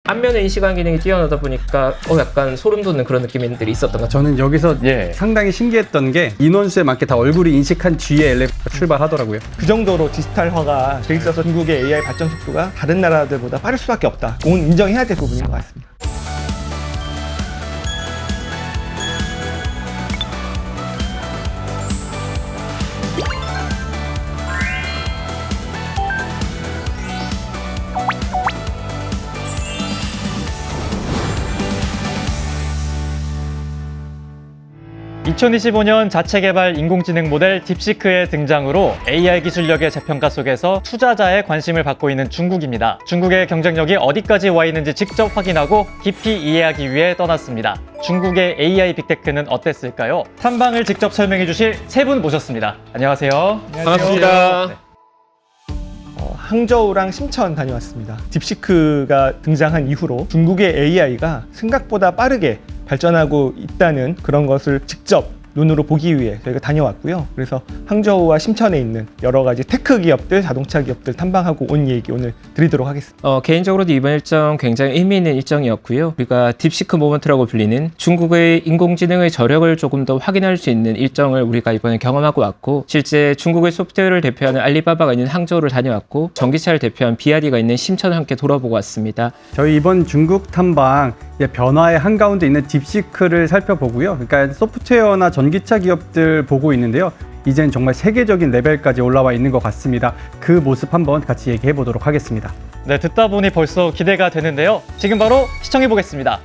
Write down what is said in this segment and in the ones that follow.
안면 인식한 기능이 뛰어나다 보니까 약간 소름 돋는 그런 느낌들이 있었던 것 같아요. 저는 여기서 예. 상당히 신기했던 게 인원수에 맞게 다 얼굴이 인식한 뒤에 엘리베이터가 출발하더라고요. 그 정도로 디지털화가 돼 있어서 중국의 AI 발전 속도가 다른 나라들보다 빠를 수밖에 없다. 그건 인정해야 될 부분인 것 같습니다. 2025년 자체 개발 인공지능 모델 딥시크의 등장으로 AI 기술력의 재평가 속에서 투자자의 관심을 받고 있는 중국입니다. 중국의 경쟁력이 어디까지 와 있는지 직접 확인하고 깊이 이해하기 위해 떠났습니다. 중국의 AI 빅테크는 어땠을까요? 탐방을 직접 설명해 주실 세 분 모셨습니다. 안녕하세요. 반갑습니다. 항저우랑 심천 다녀왔습니다. 딥시크가 등장한 이후로 중국의 AI가 생각보다 빠르게 발전하고 있다는 그런 것을 직접 눈으로 보기 위해 저희가 다녀왔고요. 그래서 항저우와 심천에 있는 여러 가지 테크 기업들, 자동차 기업들 탐방하고 온 얘기 오늘 드리도록 하겠습니다. 개인적으로도 이번 일정 굉장히 의미 있는 일정이었고요. 우리가 딥시크 모먼트라고 불리는 중국의 인공지능의 저력을 조금 더 확인할 수 있는 일정을 우리가 이번에 경험하고 왔고, 실제 중국의 소프트웨어를 대표하는 알리바바가 있는 항저우를 다녀왔고, 전기차를 대표한 비아디가 있는 심천을 함께 돌아보고 왔습니다. 저희 이번 중국 탐방 변화의 한가운데 있는 딥시크를 살펴보고요. 그러니까 소프트웨어나 전기차 기업들 보고 있는데요. 이젠 정말 세계적인 레벨까지 올라와 있는 것 같습니다. 그 모습 한번 같이 얘기해 보도록 하겠습니다. 네, 듣다 보니 벌써 기대가 되는데요. 지금 바로 시청해 보겠습니다.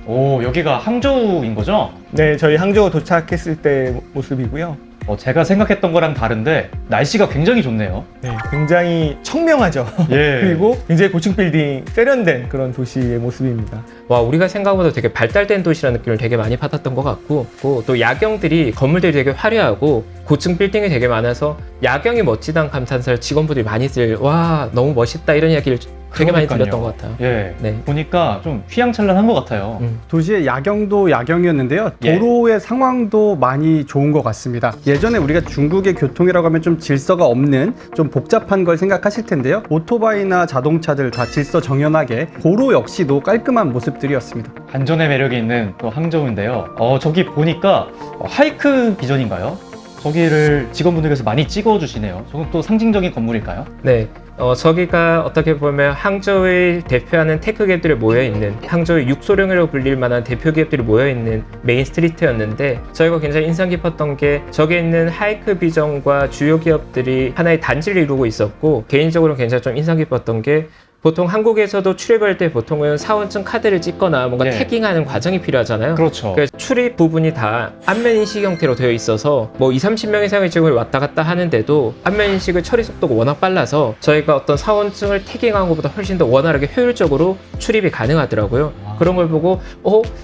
오, 여기가 항저우인 거죠? 네, 저희 항저우 도착했을 때 모습이고요. 제가 생각했던 거랑 다른데 날씨가 굉장히 좋네요. 네, 굉장히 청명하죠. 예. 그리고 굉장히 고층 빌딩, 세련된 그런 도시의 모습입니다. 와, 우리가 생각보다 되게 발달된 도시라는 느낌을 되게 많이 받았던 것 같고, 또 야경들이, 건물들이 되게 화려하고 고층 빌딩이 되게 많아서 야경이 멋지다는 감탄사를 직원분들이 많이들 와, 너무 멋있다 이런 이야기를 되게 많이 들렸던 것 같아요. 예. 네. 보니까 좀 휘황찬란한 것 같아요. 도시의 야경도 야경이었는데요. 예. 도로의 상황도 많이 좋은 것 같습니다. 예전에 우리가 중국의 교통이라고 하면 좀 질서가 없는 좀 복잡한 걸 생각하실 텐데요. 오토바이나 자동차들 다 질서 정연하게, 도로 역시도 깔끔한 모습들이었습니다. 안전의 매력이 있는 또 항저우인데요. 저기 보니까 하이크 비전인가요? 저기를 직원분들께서 많이 찍어주시네요. 저건 또 상징적인 건물일까요? 네. 저기가 어떻게 보면 항저우의 대표하는 테크 기업들이 모여있는, 항저우의 육소룡이라고 불릴 만한 대표 기업들이 모여있는 메인 스트리트였는데, 저희가 굉장히 인상 깊었던 게 저기에 있는 하이크 비전과 주요 기업들이 하나의 단지를 이루고 있었고, 개인적으로 굉장히 좀 인상 깊었던 게, 보통 한국에서도 출입할 때 보통은 사원증 카드를 찍거나 뭔가 네. 태깅하는 과정이 필요하잖아요. 그렇죠. 그래서 출입 부분이 다 안면 인식 형태로 되어 있어서 뭐 20-30명 이상의 직원이 왔다 갔다 하는데도 안면 인식의 처리 속도가 워낙 빨라서 저희가 어떤 사원증을 태깅한 것보다 훨씬 더 원활하게 효율적으로 출입이 가능하더라고요. 그런 걸 보고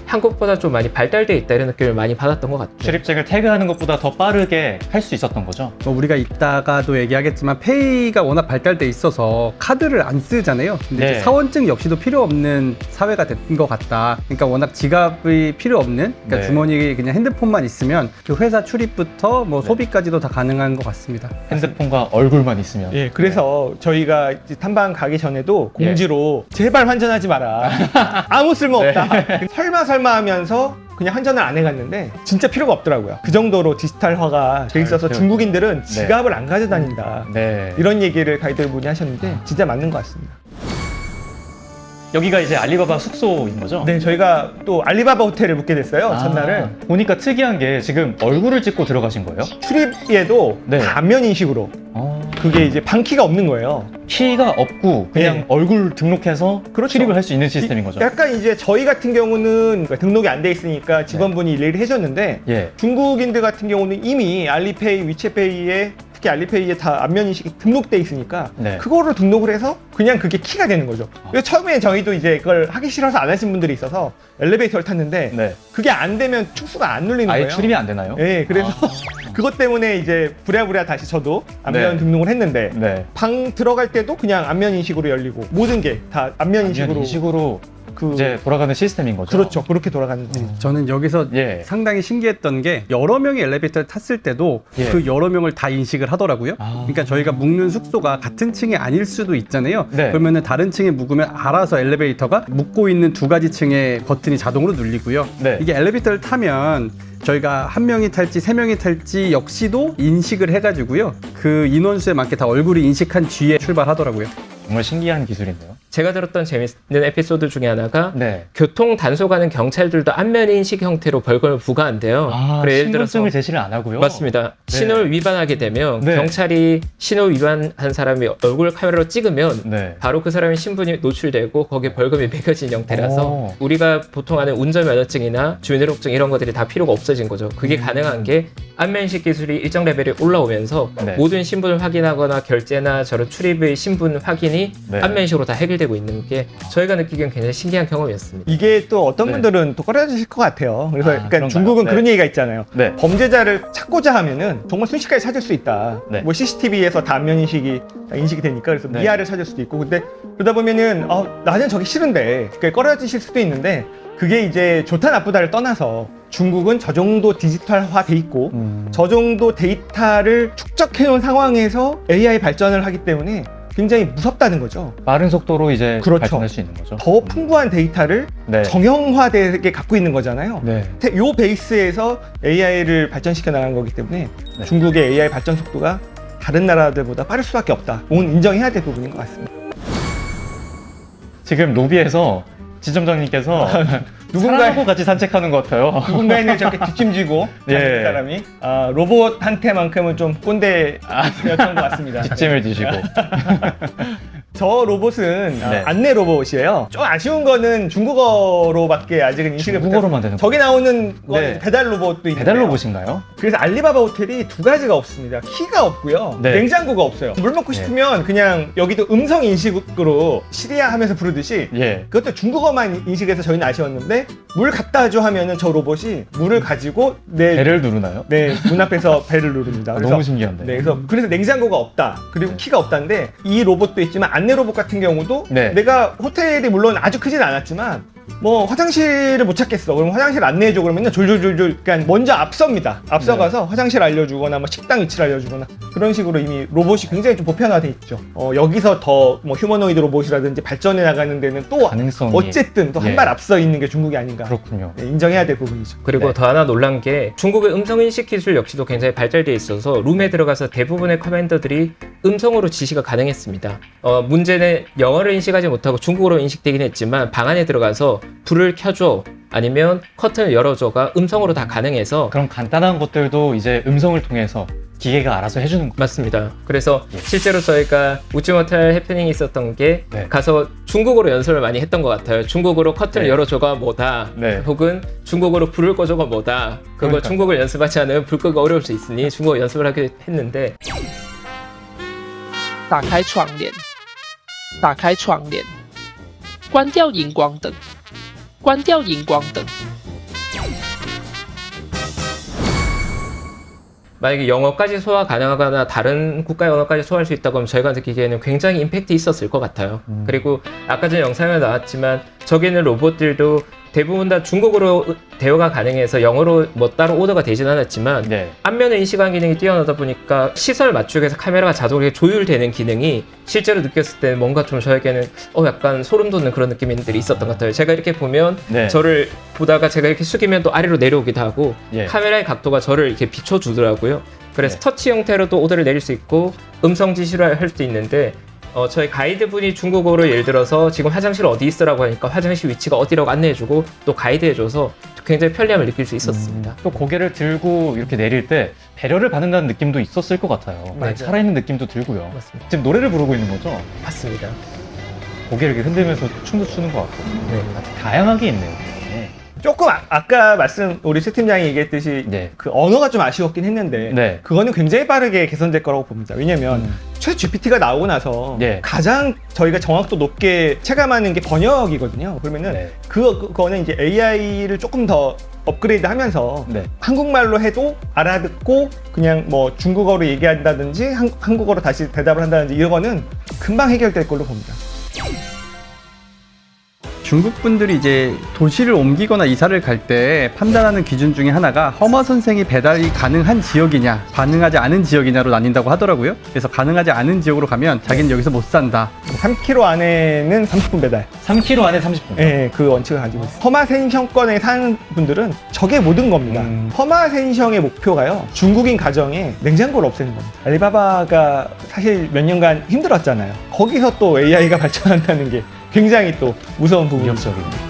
한국보다 좀 많이 발달되어 있다 이런 느낌을 많이 받았던 것 같아요. 출입증을 태그하는 것보다 더 빠르게 할 수 있었던 거죠. 우리가 이따가도 얘기하겠지만 페이가 워낙 발달돼 있어서 카드를 안 쓰잖아요. 근데 네. 이제 사원증 역시도 필요 없는 사회가 된 것 같다. 그러니까 워낙 지갑이 필요 없는, 그러니까 네. 주머니에 그냥 핸드폰만 있으면 그 회사 출입부터 뭐 소비까지도 다 가능한 것 같습니다. 핸드폰과 얼굴만 있으면. 예, 그래서 저희가 이제 탐방 가기 전에도 공지로 제발 환전하지 마라. 아무 쓸모 없다. 설마 하면서 그냥 환전을 안 해갔는데 진짜 필요가 없더라고요. 그 정도로 디지털화가 돼 있어서 되어 중국인들은 지갑을 안 가져다닌다. 네. 이런 얘기를 가이드분이 하셨는데 진짜 맞는 것 같습니다. 여기가 이제 알리바바 숙소인 거죠? 네, 저희가 또 알리바바 호텔을 묵게 됐어요. 첫날을. 보니까 특이한 게 지금 얼굴을 찍고 들어가신 거예요? 출입에도 네. 다 안면 인식으로. 그게 이제 방키가 없는 거예요. 키가 없고 그냥 네. 얼굴 등록해서 그렇죠. 출입을 할 수 있는 시스템인 거죠? 약간 이제 저희 같은 경우는 등록이 안 돼 있으니까 직원분이 일일이 해줬는데 예. 중국인들 같은 경우는 이미 알리페이, 위챗페이에 특히 알리페이에 다 안면 인식이 등록돼 있으니까 네. 그거를 등록을 해서 그냥 그게 키가 되는 거죠. 그래서 처음에 저희도 이제 그걸 하기 싫어서 안 하신 분들이 있어서 엘리베이터를 탔는데 네. 그게 안 되면 축소가 안 눌리는 아예 거예요. 출입이 안 되나요? 네, 그래서 그것 때문에 이제 부랴부랴 다시 저도 안면 네. 등록을 했는데 네. 방 들어갈 때도 그냥 안면 인식으로 열리고 모든 게 다 안면 인식으로 인식으로 이제 돌아가는 시스템인 거죠. 그렇죠. 그렇게 돌아가는 거죠. 저는 여기서 예. 상당히 신기했던 게 여러 명이 엘리베이터를 탔을 때도 예. 그 여러 명을 다 인식을 하더라고요. 아. 그러니까 저희가 묵는 숙소가 같은 층이 아닐 수도 있잖아요. 네. 그러면은 다른 층에 묵으면 알아서 엘리베이터가 묵고 있는 두 가지 층의 버튼이 자동으로 눌리고요. 네. 이게 엘리베이터를 타면 저희가 한 명이 탈지 세 명이 탈지 역시도 인식을 해가지고요. 그 인원수에 맞게 다 얼굴이 인식한 뒤에 출발하더라고요. 정말 신기한 기술인데요. 제가 들었던 재밌는 에피소드 중에 하나가 네. 교통 단속하는 경찰들도 안면 인식 형태로 벌금을 부과한대요. 아, 그래, 예를 들어서 신분증을 제시를 안 하고요. 맞습니다. 네. 신호를 위반하게 되면 네. 경찰이 신호 위반한 사람이 얼굴 카메라로 찍으면 네. 바로 그 사람의 신분이 노출되고 거기에 벌금이 매겨진 형태라서 오. 우리가 보통 하는 운전면허증이나 주민등록증 이런 것들이 다 필요가 없어진 거죠. 그게 가능한 게 안면인식 기술이 일정 레벨이 올라오면서 네. 모든 신분을 확인하거나 결제나 저런 출입의 신분 확인이 네. 안면식으로 다 해결되고 있는 게 저희가 느끼기엔 굉장히 신기한 경험이었습니다. 이게 또 어떤 네. 분들은 또 꺼려지실 것 같아요. 그래서 아, 약간 그런가요? 중국은 네. 그런 얘기가 있잖아요. 네. 범죄자를 찾고자 하면은 정말 순식간에 찾을 수 있다. 네. 뭐 CCTV에서 다 안면 인식이 다 인식이 되니까 그래서 네. 미아를 찾을 수도 있고 근데 그러다 보면은 나는 저게 싫은데 그게 꺼려지실 수도 있는데 그게 이제 좋다 나쁘다를 떠나서 중국은 저 정도 디지털화 돼 있고 저 정도 데이터를 축적해 놓은 상황에서 AI 발전을 하기 때문에 굉장히 무섭다는 거죠. 빠른 속도로 이제 그렇죠. 발전할 수 있는 거죠. 더 풍부한 데이터를 네. 정형화되게 갖고 있는 거잖아요. 네. 요 베이스에서 AI를 발전시켜 나간 거기 때문에 네. 중국의 AI 발전 속도가 다른 나라들보다 빠를 수밖에 없다. 그건 인정해야 될 부분인 것 같습니다. 지금 로비에서 지점장님께서 사람하고 같이 산책하는 것 같아요. 누군가에는 저렇게 뒷짐지고 예. 가는 사람이 로봇한테만큼은 좀 꼰대였던 것 같습니다. 뒷짐을 지시고. 저 로봇은 네. 안내 로봇이에요. 좀 아쉬운 거는 중국어로밖에 아직은 인식을 중국어로만 되는 저기 나오는 건 네. 배달 로봇도 있는데 배달 로봇인가요? 그래서 알리바바 호텔이 두 가지가 없습니다. 키가 없고요. 네. 냉장고가 없어요. 물 먹고 네. 싶으면 그냥 여기도 음성 인식으로 시리아 하면서 부르듯이 예. 그것도 중국어만 인식해서 저희는 아쉬웠는데 물 갖다 줘 하면은 저 로봇이 물을 가지고 내 배를 누르나요? 문 앞에서 배를 누릅니다. 그래서 너무 신기한데. 네, 그래서 냉장고가 없다. 그리고 네. 키가 없다는데 이 로봇도 있지만 안내 로봇 같은 경우도 네. 내가 호텔이 물론 아주 크진 않았지만 뭐 화장실을 못 찾겠어. 그럼 화장실 안내해줘. 그러면 졸졸졸졸 그러니까 먼저 앞섭니다. 앞서가서 화장실 알려주거나 뭐 식당 위치를 알려주거나 그런 식으로 이미 로봇이 굉장히 좀 보편화돼 있죠. 여기서 더 뭐 휴머노이드 로봇이라든지 발전해 나가는 데는 또 가능성이 어쨌든 또 한 예. 발 앞서 있는 게 중국이 아닌가. 그렇군요. 네, 인정해야 될 부분이죠. 그리고 네. 더 하나 놀란 게 중국의 음성인식 기술 역시도 굉장히 발달되어 있어서 룸에 들어가서 대부분의 커맨더들이 음성으로 지시가 가능했습니다. 문제는 영어를 인식하지 못하고 중국어로 인식되긴 했지만 방 안에 들어가서 불을 켜줘 아니면 커튼을 열어줘가 음성으로 다 가능해서 그럼 간단한 것들도 이제 음성을 통해서 기계가 알아서 해주는 거. 맞습니다. 그래서 예. 실제로 저희가 웃지 못할 해프닝이 있었던 게 네. 가서 중국어로 연습을 많이 했던 것 같아요. 중국어로 커튼을 네. 열어줘가 뭐다. 네. 혹은 중국어로 불을 꺼줘가 뭐다. 그거 그러니까요. 중국어를 연습하지 않으면 불 끄기가 어려울 수 있으니 중국어 연습을 하게 했는데 打开窗帘，打开窗帘，关掉荧光灯，关掉荧光灯。 만약에 영어까지 소화 가능하거나 다른 국가의 언어까지 소화할 수 있다고 하면 저희가 느끼기에는 굉장히 임팩트 있었을 것 같아요. 그리고 아까 전에 영상에 나왔지만 저기 있는 로봇들도 대부분 다 중국어로 대화가 가능해서 영어로 뭐 따로 오더가 되진 않았지만 네. 안면을 인식하는 기능이 뛰어나다 보니까 시선을 맞추기 위해서 카메라가 자동으로 조율되는 기능이 실제로 느꼈을 때 뭔가 좀 저에게는 약간 소름 돋는 그런 느낌들이 있었던 것 같아요. 제가 이렇게 보면 네. 저를 보다가 제가 이렇게 숙이면 또 아래로 내려오기도 하고 예. 카메라의 각도가 저를 이렇게 비춰주더라고요. 그래서 네. 터치 형태로도 오더를 내릴 수 있고 음성 지시로 할 수도 있는데 저희 가이드분이 중국어로 예를 들어서 지금 화장실 어디 있으라고 하니까 화장실 위치가 어디라고 안내해주고 또 가이드해줘서 굉장히 편리함을 느낄 수 있었습니다. 또 고개를 들고 이렇게 내릴 때 배려를 받는다는 느낌도 있었을 것 같아요. 맞아요. 살아있는 느낌도 들고요. 맞습니다. 지금 노래를 부르고 있는 거죠? 맞습니다. 고개를 이렇게 흔들면서 춤도 추는 것 같고. 네. 다양하게 있네요. 네. 조금 아까 우리 최 팀장이 얘기했듯이 네. 그 언어가 좀 아쉬웠긴 했는데 네. 그거는 굉장히 빠르게 개선될 거라고 봅니다. 왜냐면 최 GPT가 나오고 나서 네. 가장 저희가 정확도 높게 체감하는 게 번역이거든요. 그러면은 네. 그거는 이제 AI를 조금 더 업그레이드 하면서 네. 한국말로 해도 알아듣고 그냥 뭐 중국어로 얘기한다든지 한국어로 다시 대답을 한다든지 이런 거는 금방 해결될 걸로 봅니다. 중국 분들이 이제 도시를 옮기거나 이사를 갈 때 판단하는 기준 중에 하나가 허마 선생이 배달이 가능한 지역이냐, 가능하지 않은 지역이냐로 나뉜다고 하더라고요. 그래서 가능하지 않은 지역으로 가면 자기는 여기서 못 산다. 3km 안에는 30분 배달. 3km 안에 30분. 네, 그 원칙을 가지고 있어요. 허마센션권에 사는 분들은 저게 모든 겁니다. 허마센션의 목표가요, 중국인 가정에 냉장고를 없애는 겁니다. 알리바바가 사실 몇 년간 힘들었잖아요. 거기서 또 AI가 발전한다는 게 굉장히 또 무서운 부분이죠. 위협적입니다.